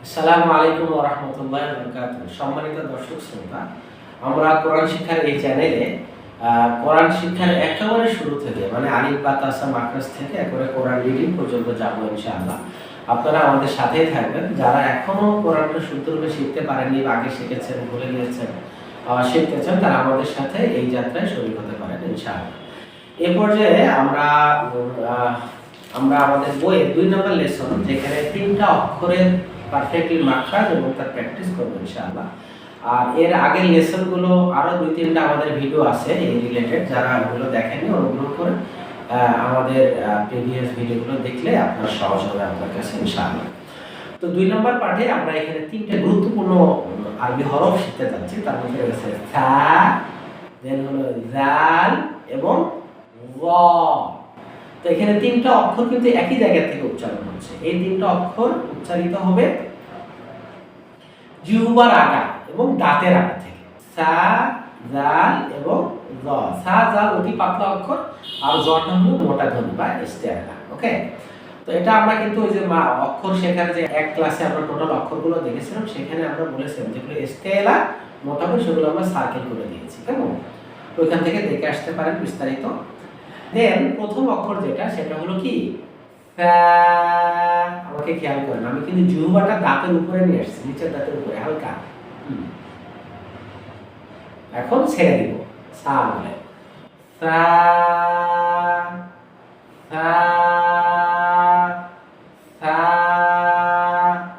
আসসালামু আলাইকুম ওয়া রাহমাতুল্লাহি ওয়া বারাকাতুহু। সম্মানিত দর্শক শ্রোতা, আমরা কোরআন শিক্ষার এই চ্যানেলে কোরআন শিক্ষার একেবারে শুরু থেকে মানে আলিফ বা তাসা মাখরাজ থেকে একেবারে কোরআন রিডিং পর্যন্ত যাবো ইনশাআল্লাহ। আপনারা আমাদের সাথেই থাকবেন। যারা এখনো কোরআনটা শুদ্ধরূপে শিখতে পারেননি বা আগে শিখেছেন, ভুলে গিয়েছেন, শিখতে চান, তারা আমাদের সাথে এই যাত্রায় শরীক হতে পারেন ইনশাআল্লাহ। এ পর্যায়ে আমরা আমাদের বইয়ের ২ নম্বর লেসন, যেখানে ৩টা অক্ষরের পারফেক্টলি মাখরাজ এবং তার প্র্যাকটিস করব ইনশাআল্লাহ। আর এর আগের লেসনগুলো আরো ২-৩টা আমাদের ভিডিও আছে এই রিলেটেড। যারা ওগুলো দেখেননি, অনুগ্রহ করে আমাদের প্রিভিয়াস ভিডিওগুলো দেখলে আপনার সহজ হবে আপনার কাছে ইনশাআল্লাহ। তো ২ নম্বর পাঠে আমরা এখানে ৩টা গুরুত্বপূর্ণ আরবি হরফ শিখতে যাচ্ছি। তার মধ্যে রয়েছে সা, দেন হলো জাল এবং র। তো এখানে ৩টা অক্ষর কিন্তু একই জায়গা থেকে উচ্চারণ হচ্ছে। এই ৩টা অক্ষর উচ্চারিত হবে জিহ্বার আগা এবং দাঁতের আগা থেকে। সা, জাল এবং জ। সা, জাল অতি পাতলা অক্ষর, আর জটা হলো মোটা ধ্বনি বা ইস্তেআলা। ওকে, তো এটা আমরা কিন্তু ওই যে অক্ষর শেখার যে এক ক্লাসে আমরা টোটাল অক্ষরগুলো দেখেছিলাম, সেখানে আমরা বলেছিলাম যেগুলো ইস্তেআলা মোটা হবে সেগুলো আমরা সার্কেল করে দিয়েছি। কেমন? ওইখান থেকে দেখে আসতে পারেন বিস্তারিত। দেন প্রথম অক্ষর যেটা, সেটা হলো কি ফা। আমাকে খেয়াল করেন, আমি কিন্তু জিহ্বাটা দাঁতের উপরে নিয়ে আসছি, নিচের দাঁতের উপরে হালকা। এখন ছেড়ে দিব সা বলে সা, সা, সা।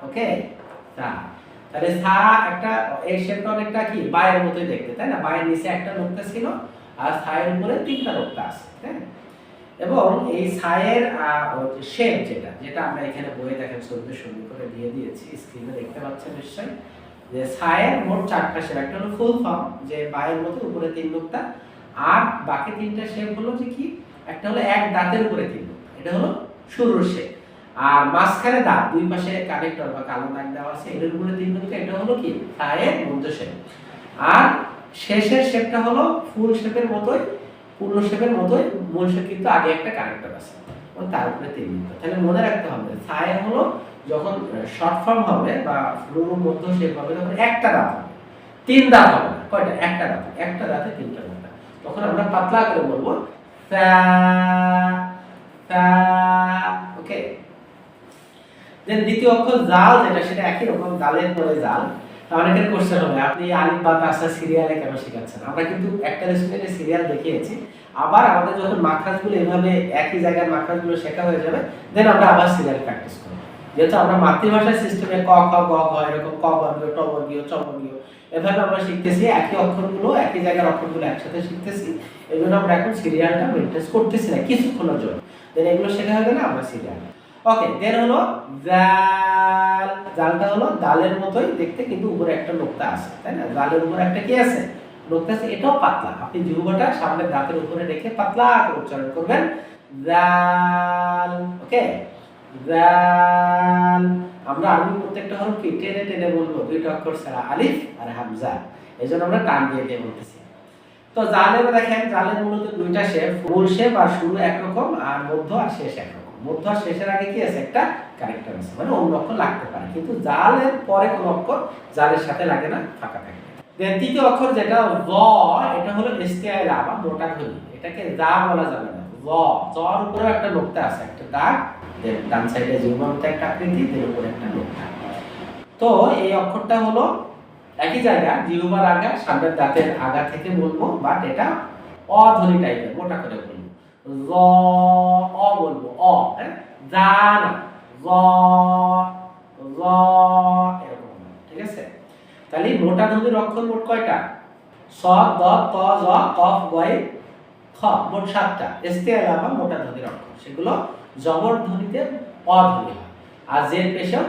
ওকে, সা। তাহলে সা একটা, এই শেপটা অনেকটা কি বায়ের মতোই দেখতে, তাই না? বায়ের নিচে একটা নোক্তা ছিল আর ছায়ের উপরে 3টা নোক্তা আছে, হ্যাঁ। এবং এই ছায়ের শেপ যেটা আমরা এখানে বইয়ে দেখেন ছবিতে সুন্দর করে দিয়ে দিয়েছি, স্ক্রিনে দেখতে পাচ্ছেন নিশ্চয়ই, যে ছায়ের মোট 4টা শেপ। একটা হলো ফুল ফর্ম, যে বায়ের মতো উপরে 3 নোক্তা, আর বাকি 3টা শেপ হলো যে কি, একটা হলো এক দাঁতের উপরে 3 নোক্তা, এটা হলো শুরুর শেপ। আর মাঝখানে দাঁত, দুই পাশে কানেক্টর বা কালো দাগ দেওয়া আছে, এর উপরে 3 নোক্তা, এটা হলো কি ছায়ের মধ্য শেপ। আর শেষের শেপটা হলো ফুল শেপের মতোই, পূর্ণ শেপের মতোই, মূল শেপ কিন্তু আগে একটা কানেক্টর আছে, তার উপরে 3 নোক্তা। তাহলে মনে রাখতে হবে ছায়া হলো যখন শর্ট ফর্ম হবে বা ফুল মধ্য শেপ হবে, তখন একটা দাঁত হবে, 3 দাঁত হবে না। কয়টা? একটা দাঁত, একটা দাঁতে 3টা নোক্তা। তখন আমরা পাতলা করে বলবো সা, সা। ওকে, দেন দ্বিতীয় অক্ষর জাল যেটা, সেটা একই রকম, জালের পরে জাল। অনেকের কোশ্চেন হবে, আপনি আলিফ বা তাসা সিরিয়ালে কেন শেখাচ্ছেন? আমরা কিন্তু একটা রেসিপিতে সিরিয়াল দেখিয়েছি। আবার আমাদের যখন মাখরাজগুলো এভাবে একই জায়গায় মাখরাজগুলো শেখা হয়ে যাবে, দেন আমরা আবার সিরিয়াল প্র্যাকটিস করব। যেহেতু আমরা মাতৃভাষার সিস্টেমে ক, খ, গ, ঘ এরকম ক বর্গীয়, ট বর্গীয়, চ বর্গীয় এভাবে আমরা শিখতেছি, একই অক্ষরগুলো একই জায়গার অক্ষরগুলো একসাথে শিখতেছি। এই জন্য আমরা এখন সিরিয়ালটা মেনটেন করতেছি না কিছুক্ষণের জন্য। দেন এগুলো শেখা হয়ে গেলে আমরা সিরিয়াল। ওকে, দেন হলো জাল। জালটা হলো দালের মতোই দেখতে, কিন্তু উপরে একটা নোক্তা আছে, তাই না? জালের উপরে একটা কি আছে? নোক্তা আছে। এটাও পাতলা। আপনি জিহ্বাটা সামনের দাঁতের উপরে রেখে পাতলা করে উচ্চারণ করবেন জাল। ওকে, জাল। আমরা আরবি প্রত্যেকটা হরফ কি টেনে টেনে বলবো, 2টা অক্ষর ছাড়া, আলিফ আর হামজা। এজন্য আমরা টান দিয়ে দিয়ে বলতেছি। তো জালের দেখেন, জালের মূলত 2টা শেপ, মূল শেপ আর শুরু একরকম, আর মধ্য আর শেষ একরকম। মধ্য আর শেষের আগে কি আছে? একটা কানেক্টর আছে, মানে অন্য অক্ষর লাগতে পারে, কিন্তু জালের পরে কোন অক্ষর জালের সাথে লাগে না, ফাঁকা থাকে। দেন তৃতীয় অক্ষর যেটা জ, এটা হলো ইস্তেআলা বা মোটা ধ্বনি। এটাকে জা বলা যাবে না, জ। জর উপরে একটা নোক্তা আছে, একটা দাগ, দেন ডান সাইডে জিহ্বার মতো একটা আকৃতি, দেন উপরে একটা নোক্তা। তো এই অক্ষরটা হলো একই জায়গা, জিহ্বার আগা, সামনের দাঁতের আগা থেকে বলবো, বাট এটা অধ্বনি টাইপের, মোটা করে বলবো। জ, অ বলবো, অ, হ্যাঁ, জা না, জ, জ এরকম, ঠিক আছে? তাহলে মোটা ধ্বনির অক্ষর মোট কয়টা? স, দ, ত, জ, কফ, গয়, খ, মোট 7টা। ইস্তেআলা বা মোটা ধ্বনির অক্ষর, সেগুলো জবর ধ্বনিতে অধ্বনি হয়, আর জের পেশে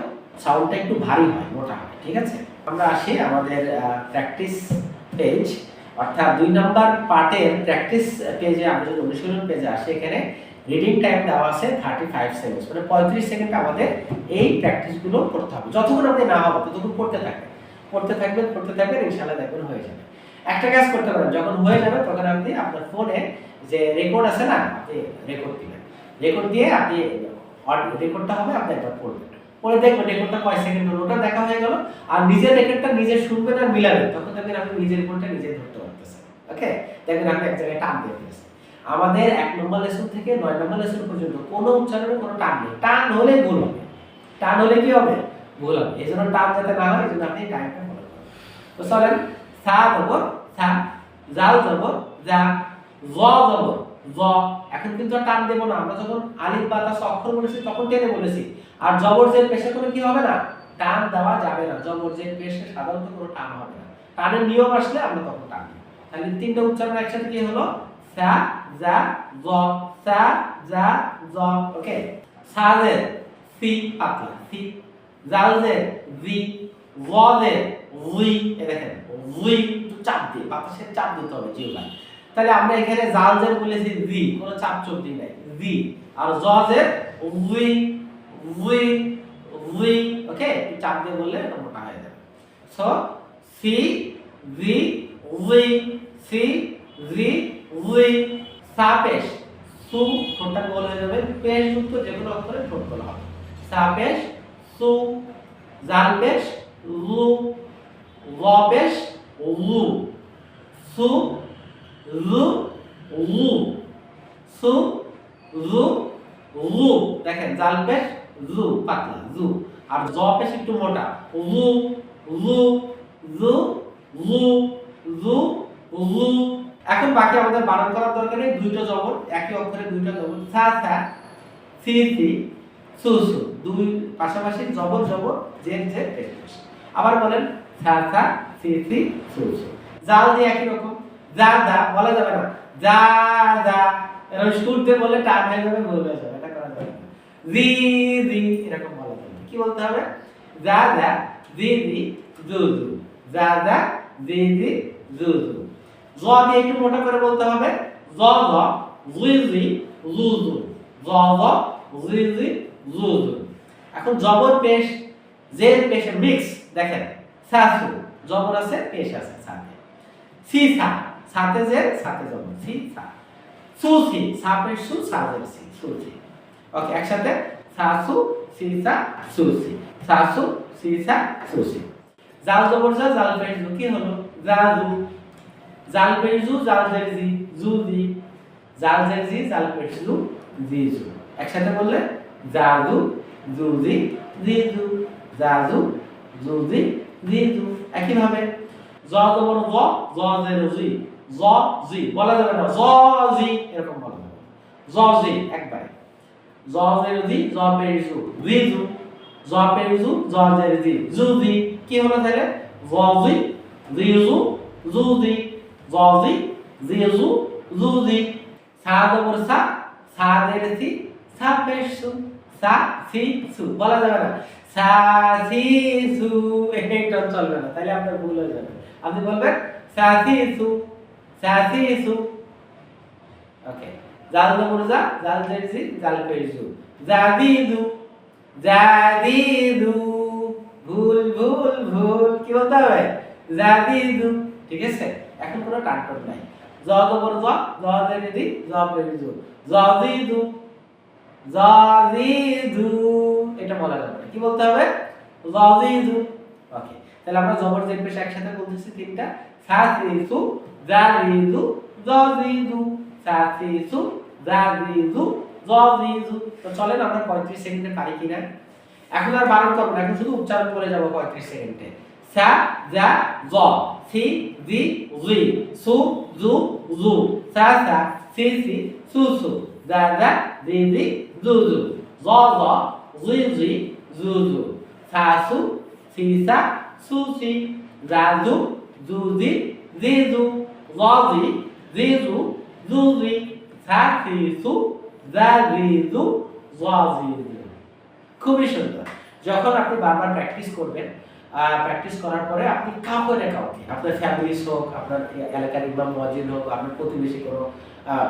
সাউন্ডটা একটু ভারী হয়, মোটা হয়, ঠিক আছে? আমরা আসি আমাদের প্র্যাকটিস পেজ, অর্থাৎ 2 নাম্বার পার্টের প্র্যাকটিস পেজে। আমরা যদি অনুশীলন পেজে আসি, এখানে রিডিং টাইম দেওয়া আছে 35 সেকেন্ড, মানে 35 সেকেন্ড আমাদের এই প্র্যাকটিসগুলো করতে হবে। যতক্ষণ আপনি না হবে ততক্ষণ পড়তে থাকবেন, ইনশাআল্লাহ দেখবেন হয়ে যাবে। একটা কাজ করতে পারেন, যখন হয়ে যাবে তখন আপনি আপনার ফোনে যে রেকর্ড আছে না, আপনি রেকর্ড দিবেন। রেকর্ড দিয়ে আপনি রেকর্ডটা হবে, আপনি একবার পড়বেন। পরে দেখবেন রেকর্ডটা কয় সেকেন্ড হলো ওটা দেখা হয়ে গেল। আর নিজের রেকর্ডটা নিজে শুনবেন আর মিলাবেন, তখন দেখবেন আপনি নিজের কোনটা নিজে ধরতে পারতেছেন। ওকে, দেখবেন আপনি এক জায়গায় টান দিয়ে ফেলেছেন। আমাদের 1 নম্বর লেসন থেকে 9 নম্বর লেসন পর্যন্ত কোনো উচ্চারণে কোনো টান নেই, টান হলে ভুল হবে, টান হলে কি হবে, ভুল হবে। এই জন্য টান যাতে না হয় এই জন্য আপনি টাইমটা ফলো করুন। তো চলেন, সা জবর সা, জাল জবর যা, জ জবর জ। এখন কিন্তু আর টান দেব না, আমরা যখন আলিফ বা তা অক্ষর বলেছি তখন টেনে বলেছি। আর জবর জের পেশে কোনো কি হবে না, টান দেওয়া যাবে না। জবর জের পেশে সাধারণত কোনো টান হবে না, টানের নিয়ম আসলে আমরা তখন টান দেব। তাহলে তিনটা উচ্চারণ একসাথে কি হলো, সা জা জ, সা জা জ। ওকে, সা জের সি পাতলা সি, জাল জের জি, জ জের উই। এই দেখেন উই চাপ দিয়ে, বাতাসের চাপ দিতে হবে জিহ্বায়। তাহলে আমরা এখানে জাল জের বলেছি জি, কোনো চাপ চোপ দিই নাই জি, আর জ জের উই উই উই। ওকে, চাপ দিয়ে বললে এটা মোটা হয়ে যাবে। সো সি জি উই, সি জি উই। সা পেশ সু, ঠোঁটটা গোল হয়ে যাবে, পেশ যুক্ত যে কোনো অক্ষরে ঠোঁট গোল হবে। সা পেশ সু, জাল পেশ লু, ল পেশ লু, সু লু লু, সু লু লু। দেখেন জাল পেশ জু পাতলা জু, আর জ পেশ একটু মোটা লু লু লু লু লু লু। এখন বাকি আমাদের বানান করার দরকার নেই, দুইটা জবর একই অক্ষরে দুইটা জবর, সা সা সি সি সু সু, দুই পাশাপাশি জবর জবর জের জের পেশ পেশ। আবার বলেন সা সা সি সি সু সু। জাল দিয়ে একই রকম, যা যা বলা যাবে না, যা যা এরকম শুরুতে বলে টান হয়ে যাবে, ভুল হয়ে যাবে, এটা করা যাবে না। জি জি এরকম বলা যাবে, কি বলতে হবে, যা যা জি জি জু জু, যা যা জি জি জু জু। জ দিয়ে একটু মোটা করে বলতে হবে, জ জ জি জি জু জু, জ জ জি জি জু জু। এখন জবর পেশ জের পেশে মিক্স, দেখেন সাসু, জবর আছে পেশ আছে সাথে, সি সা, সাথে জের সাথে জবর সি সা, সু সি, সা পেশ সু সা জের সি সু সি। ওকে, একসাথে সাসু সি সা সু সি, সাসু সি সা সু সি। জাল জবর যা, জাল পেশ জু, কি হলো, জাজু, জাল পেশ জু, জাল জের জি জু জি, জাল জের জি, জাল পেশ জু জি জু। একসাথে বললে জাজু জু জি জি জু, জাজু জু জি জি জু। একই ভাবে জ জবর জ, জ জের জি, জ জি বলা যাবে না, জ জি এরকম বলা যাবে, জ জি একবারে, জ জের জি, জ পেশ জু জি জু, জ পেশ জু, জ জের জি জু জি। কি হলো তাহলে, জ জি জি জু জু জি, জ জি জি জু জু জি। সা জবর সা, সা জের সি, সা পেশ সু, সা সি সু বলা যাবে না, সা সি সু, এটা চলবে না, তাহলে আপনার ভুল হয়ে যাবে। আপনি বলবেন সা সি সু, সা সি সু। ওকে, জাল জবর যা, জাল জের জি, জাল পেশ জু, জাদিদু জাদিদু। ভুল ভুল ভুল, কি বলতে হবে, জাদিদু। ঠিক আছে, এখন কোনো টানটন নাই। জ জবর জ, জ জের জি, জ পেশ জু, জাদিদু জাদিদু। এটা বলা যাবে না, কি বলতে হবে, জাদিদু। ওকে, তাহলে আমরা জবর জের পেশ একসাথে বলতেছি তিনটা, সাসিসু জাদিদু জাদিদু, সাসিসু জাদিদু জাদিদু। তো চলেন আমরা 35 সেকেন্ডে পারি কিনা। এখন আর বানান করব না, এখন শুধু উচ্চারণ করে যাব 35 সেকেন্ডে। সা জা জ, সি জি জি, সু জু জু, সা সা সি সি সু সু, যা যা জি জি জু জু, জ জ জি জি জু জু, সা সু সি সা সু সি, যা জু জু জি জি জু, জ জি জি জু জু জি, সা সি সু যা জি জু জ জি জু। খুবই সুন্দর। যখন আপনি বারবার প্র্যাকটিস করবেন, প্র্যাকটিস করার পরে আপনি কাউকে না কাউকে, আপনার ফ্যামিলিস হোক, আপনার এলাকার ইমাম মুয়াজ্জিন হোক, আপনার প্রতিবেশী কোনো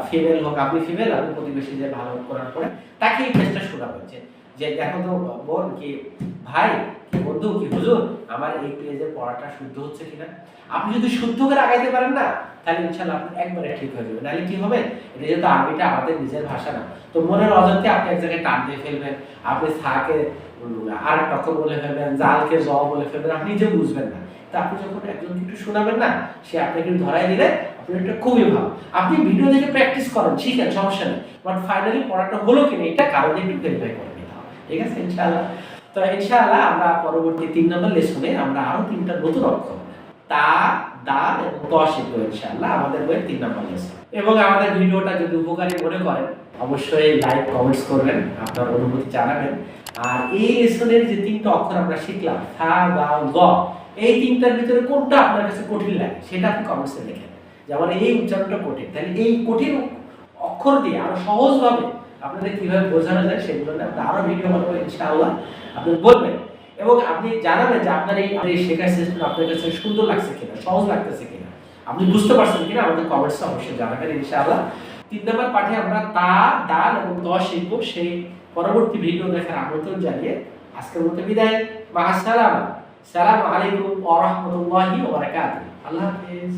ফিমেল হোক, আপনি ফিমেল, আপনি প্রতিবেশী যে ভালো করার পরে তাকে এই টেস্টটা শোনাবেন যে দেখো তো বোন কি ভাই কি বন্ধু কি হুজুর আমার এই পেজের পড়াটা শুদ্ধ হচ্ছে কিনা। আপনি যদি শুদ্ধ করে আগাইতে পারেন না তাহলে ইনশাআল্লাহ আপনি একবারে ঠিক হয়ে যাবে। নাহলে কি হবে, এটা যেহেতু আরবিটা আমাদের নিজের ভাষা না, তো মনের অজান্তে আপনি এক জায়গায় টান দিয়ে ফেলবেন, আপনি সাকে আর একটা অক্ষর বলে ফেলবেন, জালকে জ বলে ফেলবেন, আপনি নিজে বুঝবেন না। তা আপনি যখন একজনকে একটু শোনাবেন না, সে আপনাকে ধরাই দিলে আপনি এটা খুবই ভালো। আপনি ভিডিও দেখে প্র্যাকটিস করেন, শিখেন, সমস্যা নেই, বাট ফাইনালি পড়াটা হলো কিনা এটা কারণে একটু ভেরিফাই করে নিতে হবে। ঠিক আছে ইনশাআল্লাহ। তো ইনশাআল্লাহ আমরা পরবর্তী 3 নম্বর লেসনে আমরা আরো 3টা নতুন অক্ষর তা, দাল এবং ত শিখবো ইনশাআল্লাহ আমাদের বইয়ের 3 নম্বর লেসন। এবং আমাদের ভিডিওটা যদি উপকারী মনে করেন অবশ্যই লাইক কমেন্টস করবেন, আপনার অনুভূতি জানাবেন। আর এই লেসনের যে 3টা অক্ষর আমরা শিখলাম থা, দাল, গ, এই 3টার ভিতরে কোনটা আপনার কাছে কঠিন লাগে সেটা আপনি কমেন্টসে লিখেন। যেমন এই উচ্চারণটা কঠিন, তাহলে এই কঠিন অক্ষর দিয়ে আরো সহজভাবে আপনাদের কিভাবে বোঝানো যায় সেগুলো নিয়ে আমরা আরো ভিডিও বানাবো ইনশাআল্লাহ। আপনি বলবেন এবং আপনি জানাবেন যে আপনার এই শেখার সিস্টেম আপনার কাছে সুন্দর লাগছে কিনা, সহজ লাগতেছে কিনা, আপনি বুঝতে পারছেন কিনা আমাদের কমেন্টসে অবশ্যই জানাবেন ইনশাআল্লাহ। 3 নম্বর পাঠে আমরা তা, দাল এবং ত শিখবো, সেই পরবর্তী ভিডিও দেখার আমন্ত্রণ জানিয়ে আজকের মতো বিদায়। মা আসসালাম, আসসালামু আলাইকুম ওয়া রাহমাতুল্লাহি ওয়া বারাকাতুহু। আল্লাহ হাফেজ।